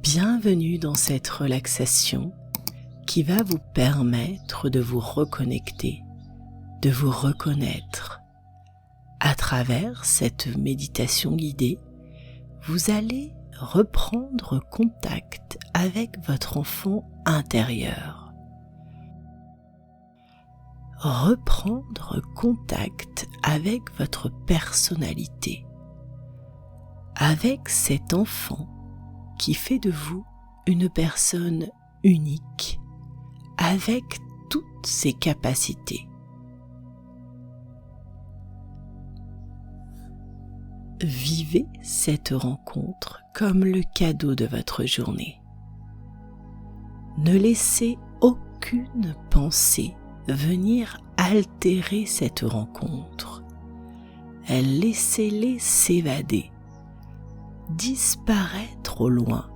Bienvenue dans cette relaxation qui va vous permettre de vous reconnecter, de vous reconnaître. À travers cette méditation guidée, vous allez reprendre contact avec votre enfant intérieur. Reprendre contact avec votre personnalité, avec cet enfant qui fait de vous une personne unique, avec toutes ses capacités. Vivez cette rencontre comme le cadeau de votre journée. Ne laissez aucune pensée venir altérer cette rencontre. Laissez-les s'évader, disparaître au loin,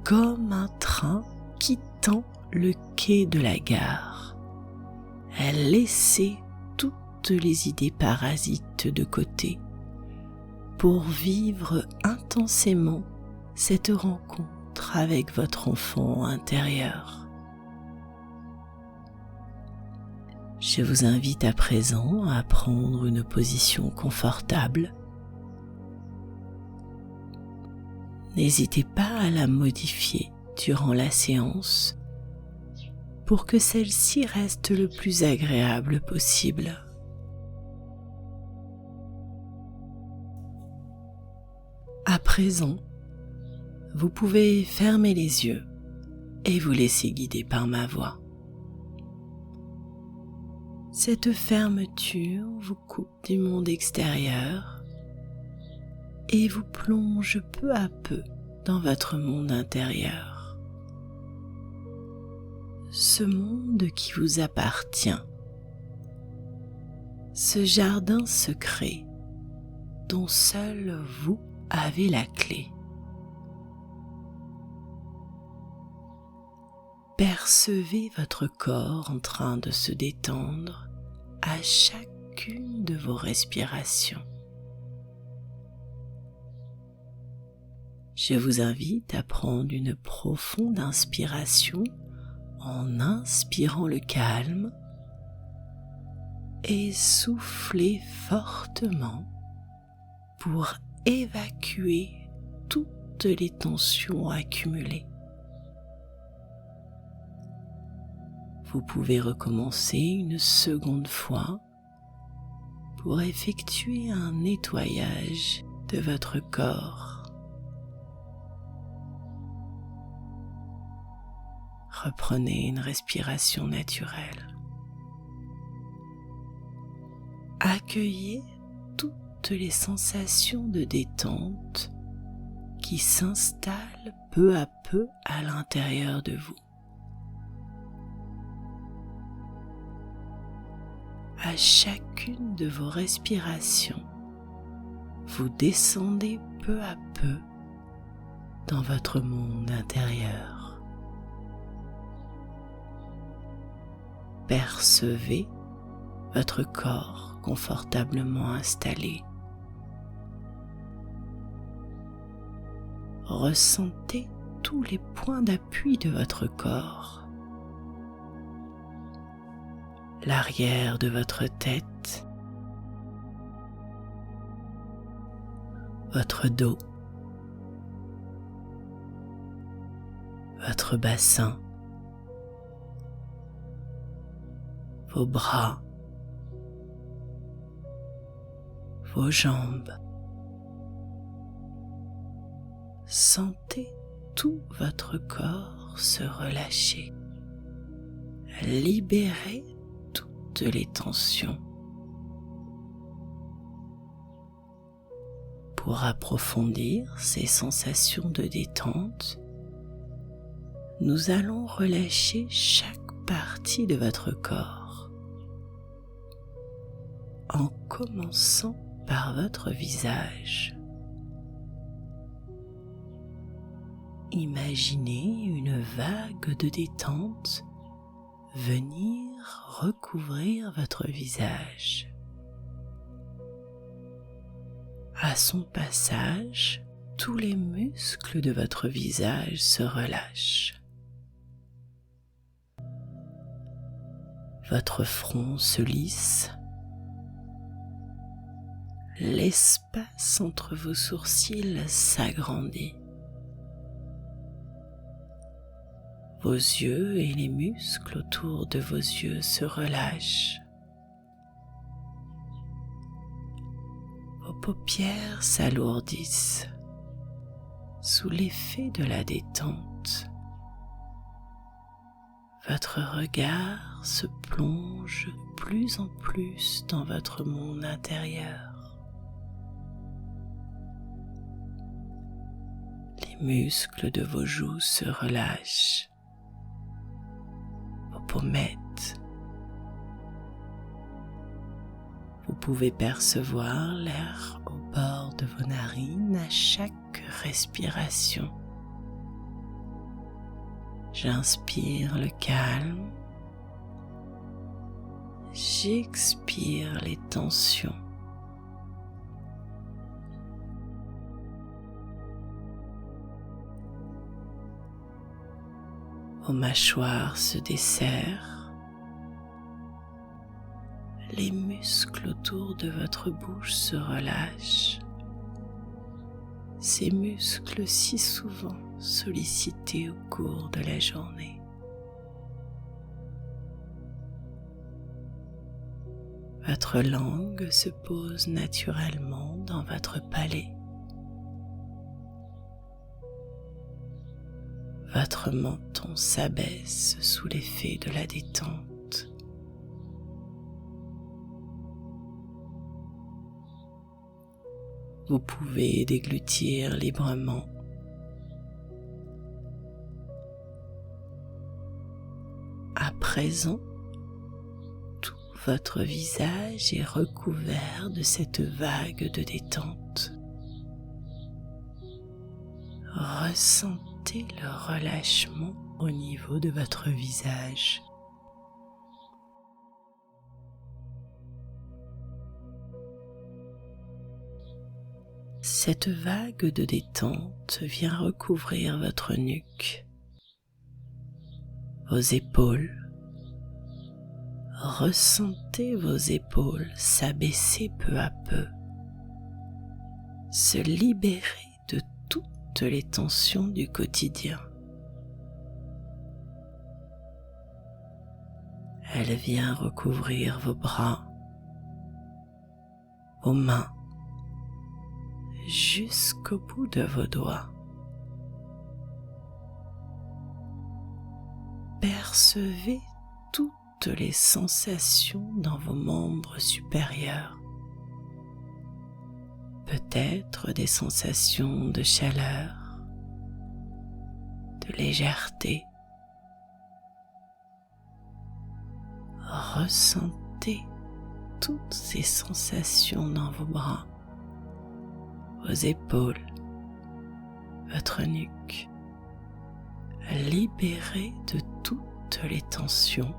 comme un train quittant le quai de la gare. Laissez toutes les idées parasites de côté pour vivre intensément cette rencontre avec votre enfant intérieur. Je vous invite à présent à prendre une position confortable. N'hésitez pas à la modifier durant la séance pour que celle-ci reste le plus agréable possible. À présent, vous pouvez fermer les yeux et vous laisser guider par ma voix. Cette fermeture vous coupe du monde extérieur et vous plonge peu à peu dans votre monde intérieur. Ce monde qui vous appartient, ce jardin secret dont seul vous avez la clé. Percevez votre corps en train de se détendre à chacune de vos respirations. Je vous invite à prendre une profonde inspiration en inspirant le calme et soufflez fortement pour évacuer toutes les tensions accumulées. Vous pouvez recommencer une seconde fois pour effectuer un nettoyage de votre corps. Reprenez une respiration naturelle. Accueillez toutes les sensations de détente qui s'installent peu à peu à l'intérieur de vous. À chacune de vos respirations, vous descendez peu à peu dans votre monde intérieur. Percevez votre corps confortablement installé. Ressentez tous les points d'appui de votre corps. L'arrière de votre tête, votre dos, votre bassin, vos bras, vos jambes. Sentez tout votre corps se relâcher. Libérez toutes les tensions. Pour approfondir ces sensations de détente, nous allons relâcher chaque partie de votre corps, en commençant par votre visage. Imaginez une vague de détente venir recouvrir votre visage. À son passage, tous les muscles de votre visage se relâchent. Votre front se lisse. L'espace entre vos sourcils s'agrandit. Vos yeux et les muscles autour de vos yeux se relâchent. Vos paupières s'alourdissent sous l'effet de la détente. Votre regard se plonge de plus en plus dans votre monde intérieur. Les muscles de vos joues se relâchent. Vos pommettes. Vous pouvez percevoir l'air au bord de vos narines à chaque respiration. J'inspire le calme, j'expire les tensions. Vos mâchoires se desserrent, les muscles autour de votre bouche se relâchent. Ces muscles si souvent sollicités au cours de la journée. Votre langue se pose naturellement dans votre palais. Votre menton s'abaisse sous l'effet de la détente. Vous pouvez déglutir librement. À présent, tout votre visage est recouvert de cette vague de détente. Ressentez le relâchement au niveau de votre visage. Cette vague de détente vient recouvrir votre nuque, vos épaules. Ressentez vos épaules s'abaisser peu à peu, se libérer de toutes les tensions du quotidien. Elle vient recouvrir vos bras, vos mains, jusqu'au bout de vos doigts. Percevez toutes les sensations dans vos membres supérieurs. Peut-être des sensations de chaleur, de légèreté. Ressentez toutes ces sensations dans vos bras, vos épaules, votre nuque. Libérez de toutes les tensions.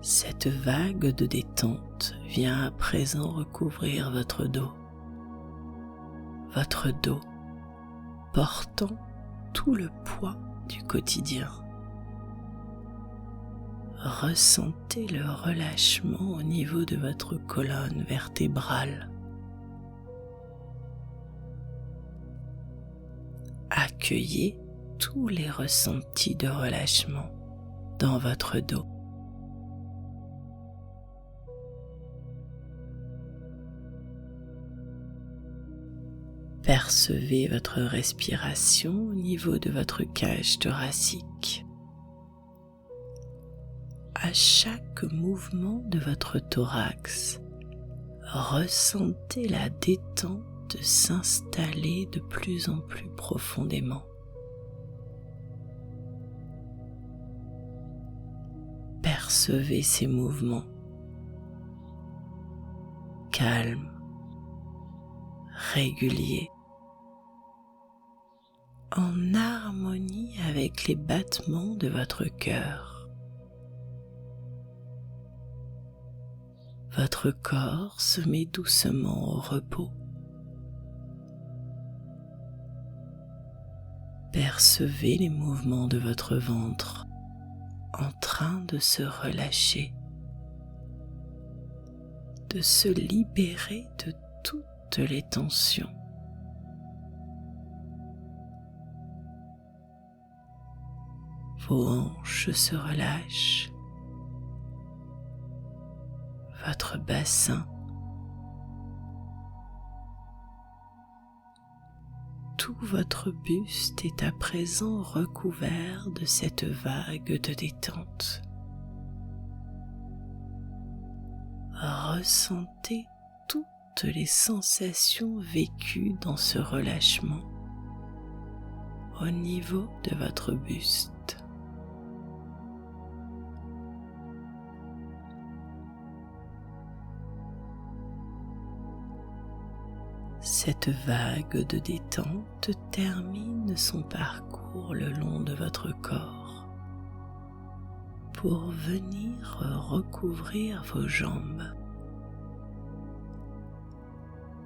Cette vague de détente vient à présent recouvrir votre dos portant tout le poids du quotidien. Ressentez le relâchement au niveau de votre colonne vertébrale. Accueillez tous les ressentis de relâchement dans votre dos. Percevez votre respiration au niveau de votre cage thoracique. À chaque mouvement de votre thorax, ressentez la détente s'installer de plus en plus profondément. Percevez ces mouvements calmes, réguliers, en harmonie avec les battements de votre cœur. votre corps se met doucement au repos. Percevez les mouvements de votre ventre en train de se relâcher, de se libérer de toutes les tensions. Vos hanches se relâchent, votre bassin, tout votre buste est à présent recouvert de cette vague de détente. Ressentez toutes les sensations vécues dans ce relâchement au niveau de votre buste. Cette vague de détente termine son parcours le long de votre corps pour venir recouvrir vos jambes.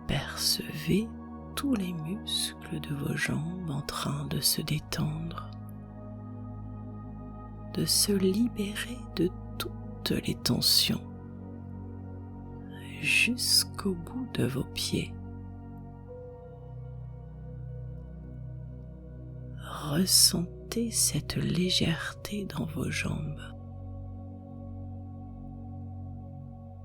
Percevez tous les muscles de vos jambes en train de se détendre, de se libérer de toutes les tensions jusqu'au bout de vos pieds. Ressentez cette légèreté dans vos jambes,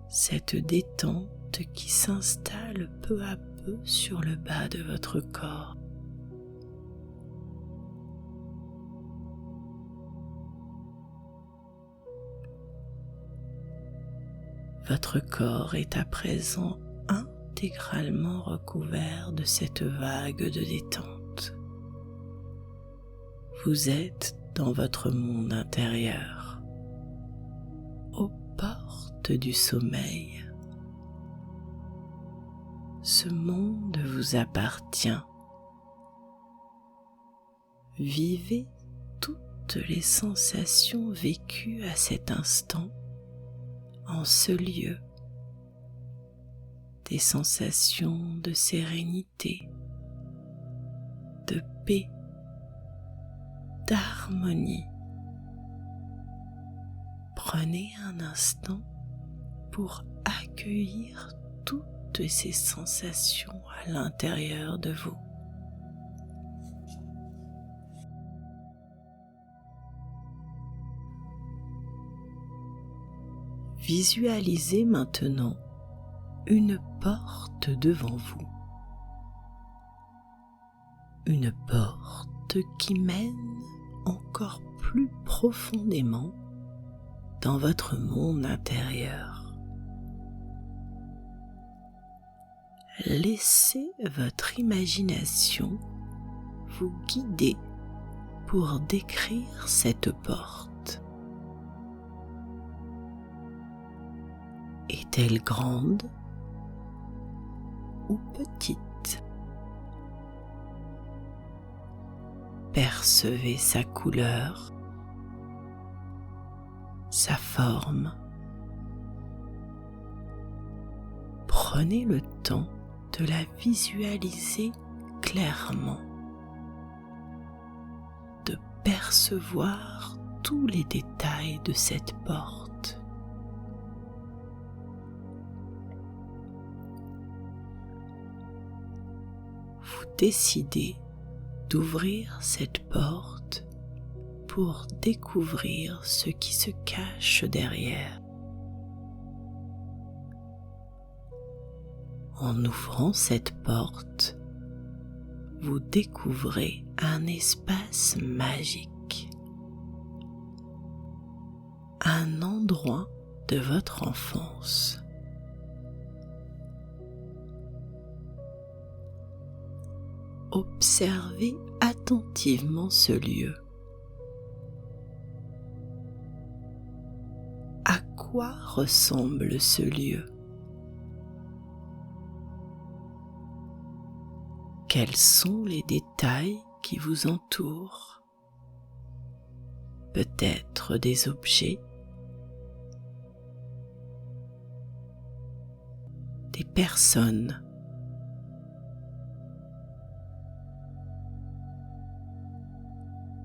cette détente qui s'installe peu à peu sur le bas de votre corps. Votre corps est à présent intégralement recouvert de cette vague de détente. Vous êtes dans votre monde intérieur, aux portes du sommeil. Ce monde vous appartient. Vivez toutes les sensations vécues à cet instant, en ce lieu. Des sensations de sérénité, de paix, d'harmonie. Prenez un instant pour accueillir toutes ces sensations à l'intérieur de vous. Visualisez maintenant une porte devant vous. Une porte qui mène encore plus profondément dans votre monde intérieur. Laissez votre imagination vous guider pour décrire cette porte. Est-elle grande ou petite? Percevez sa couleur, sa forme. Prenez le temps de la visualiser clairement, de percevoir tous les détails de cette porte. Vous décidez d'ouvrir cette porte pour découvrir ce qui se cache derrière. En ouvrant cette porte, vous découvrez un espace magique, un endroit de votre enfance. Observez attentivement ce lieu. À quoi ressemble ce lieu? Quels sont les détails qui vous entourent? Peut-être des objets, personne.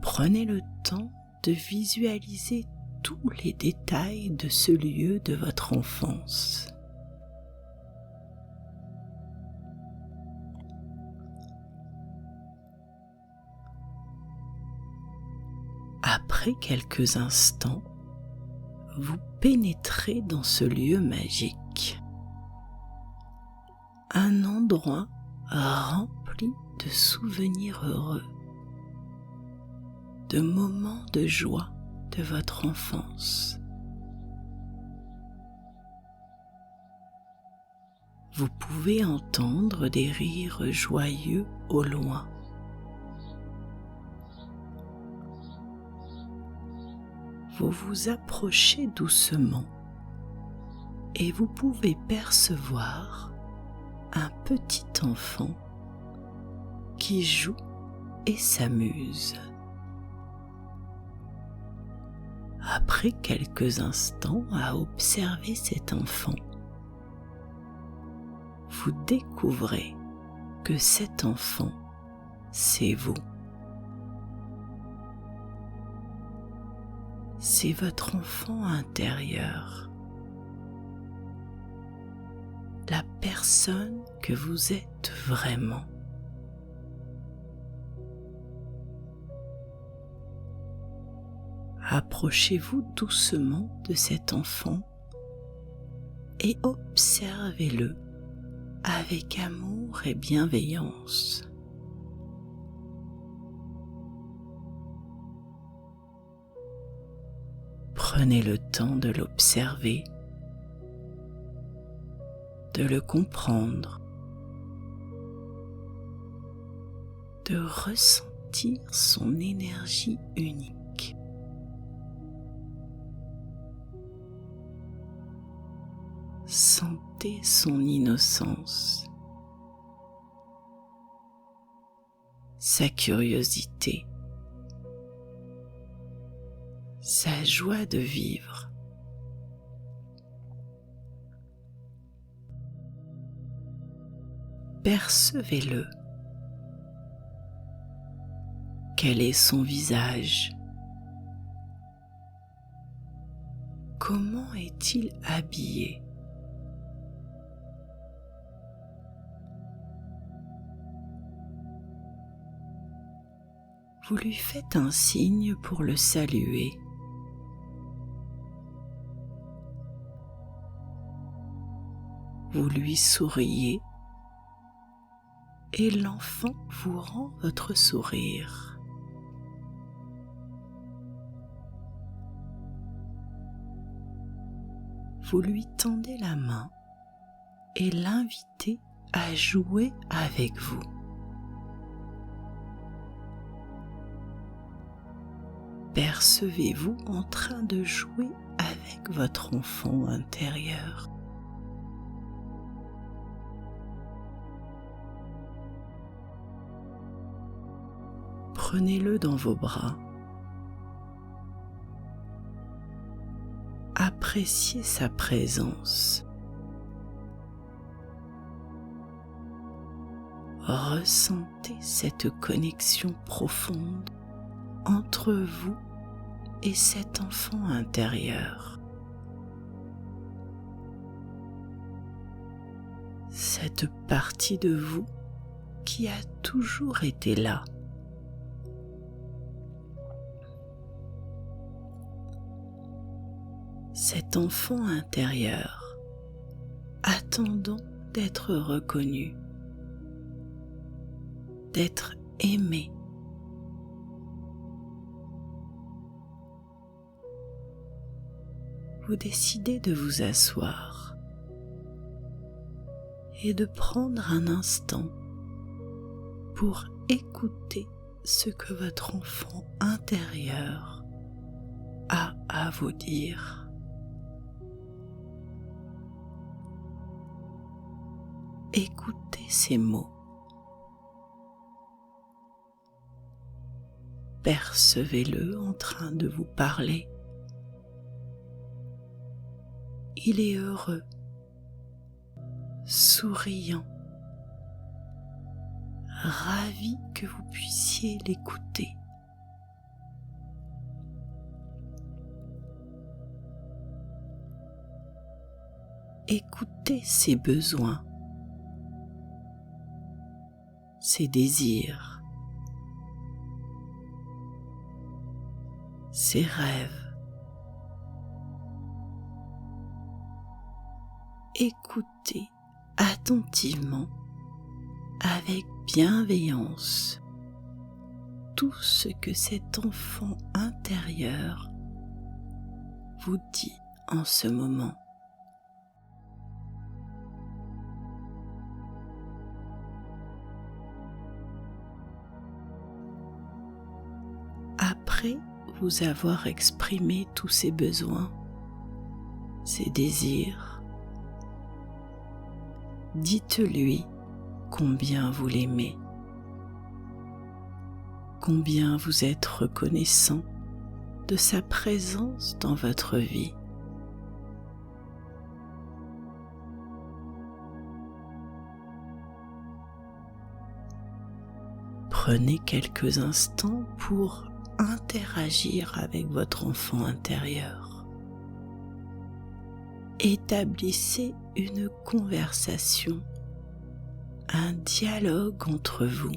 Prenez le temps de visualiser tous les détails de ce lieu de votre enfance. Après quelques instants, vous pénétrez dans ce lieu magique. Un endroit rempli de souvenirs heureux, de moments de joie de votre enfance. Vous pouvez entendre des rires joyeux au loin. Vous vous approchez doucement et vous pouvez percevoir un petit enfant qui joue et s'amuse. Après quelques instants à observer cet enfant, vous découvrez que cet enfant, c'est vous. C'est votre enfant intérieur, la personne que vous êtes vraiment. Approchez-vous doucement de cet enfant et observez-le avec amour et bienveillance. Prenez le temps de l'observer, de le comprendre, de ressentir son énergie unique. Sentez son innocence, sa curiosité, sa joie de vivre. Percevez-le. Quel est son visage? Comment est-il habillé? Vous lui faites un signe pour le saluer. Vous lui souriez et l'enfant vous rend votre sourire. Vous lui tendez la main et l'invitez à jouer avec vous. Percevez-vous en train de jouer avec votre enfant intérieur. Prenez-le dans vos bras. Appréciez sa présence. Ressentez cette connexion profonde entre vous et cet enfant intérieur. Cette partie de vous qui a toujours été là. Cet enfant intérieur, attendant d'être reconnu, d'être aimé. Vous décidez de vous asseoir et de prendre un instant pour écouter ce que votre enfant intérieur a à vous dire. Écoutez ces mots. Percevez-le en train de vous parler. Il est heureux. souriant, ravi que vous puissiez l'écouter. Écoutez ses besoins, ses désirs, ses rêves. Écoutez attentivement, avec bienveillance, tout ce que cet enfant intérieur vous dit en ce moment. Après vous avoir exprimé tous ses besoins, ses désirs, dites-lui combien vous l'aimez, combien vous êtes reconnaissant de sa présence dans votre vie. Prenez quelques instants pour interagir avec votre enfant intérieur. Établissez une conversation, un dialogue entre vous.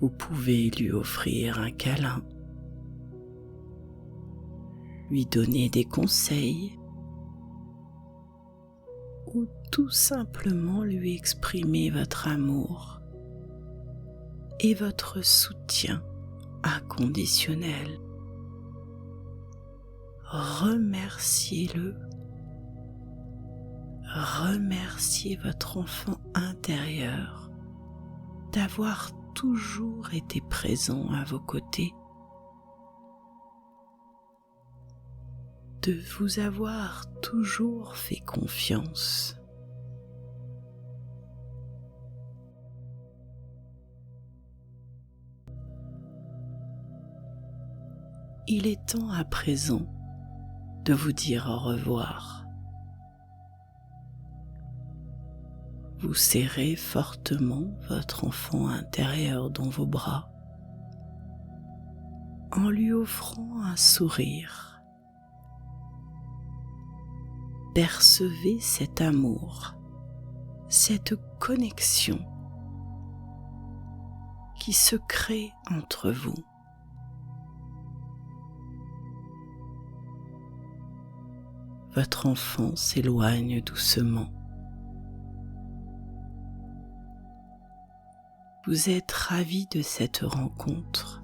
Vous pouvez lui offrir un câlin, lui donner des conseils ou tout simplement lui exprimer votre amour et votre soutien inconditionnel. Remerciez-le. Remerciez votre enfant intérieur d'avoir toujours été présent à vos côtés, de vous avoir toujours fait confiance. Il est temps à présent de vous dire au revoir. Vous serrez fortement votre enfant intérieur dans vos bras en lui offrant un sourire. Percevez cet amour, cette connexion qui se crée entre vous. Votre enfant s'éloigne doucement. Vous êtes ravi de cette rencontre.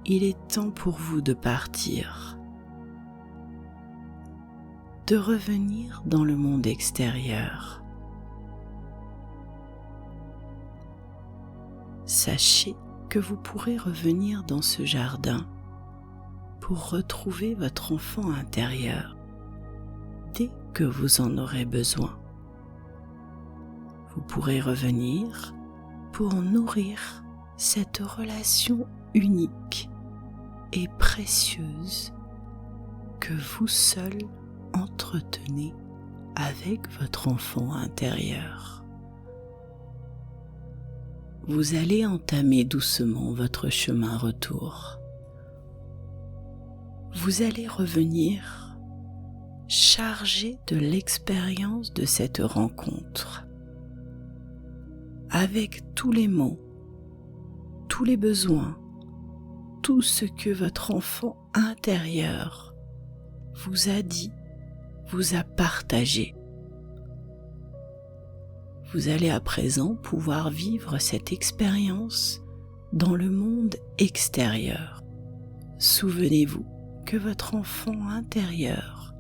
Il est temps pour vous de partir, de revenir dans le monde extérieur. Sachez que vous pourrez revenir dans ce jardin pour retrouver votre enfant intérieur dès que vous en aurez besoin. Vous pourrez revenir pour nourrir cette relation unique et précieuse que vous seul entretenez avec votre enfant intérieur. Vous allez entamer doucement votre chemin retour. Vous allez revenir chargé de l'expérience de cette rencontre, avec tous les mots, tous les besoins, tout ce que votre enfant intérieur vous a dit, vous a partagé. Vous allez à présent pouvoir vivre cette expérience dans le monde extérieur. Souvenez-vous que votre enfant intérieur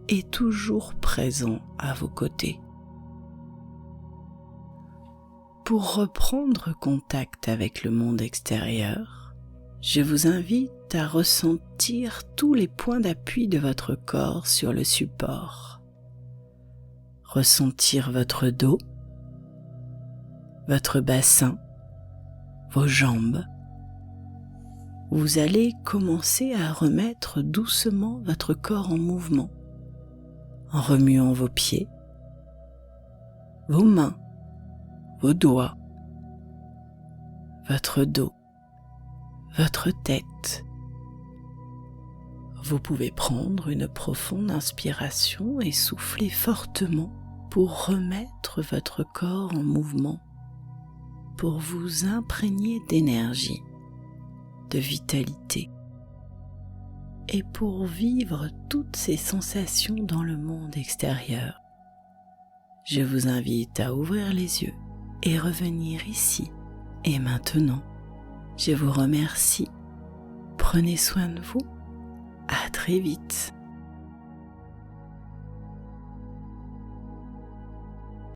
est toujours présent à vos côtés. Pour reprendre contact avec le monde extérieur, je vous invite à ressentir tous les points d'appui de votre corps sur le support. Ressentir votre dos, votre bassin, vos jambes. Vous allez commencer à remettre doucement votre corps en mouvement, en remuant vos pieds, vos mains, vos doigts, votre dos, votre tête. Vous pouvez prendre une profonde inspiration et souffler fortement pour remettre votre corps en mouvement, pour vous imprégner d'énergie, de vitalité et pour vivre toutes ces sensations dans le monde extérieur. Je vous invite à ouvrir les yeux et revenir ici et maintenant. Je vous remercie. Prenez soin de vous. À très vite.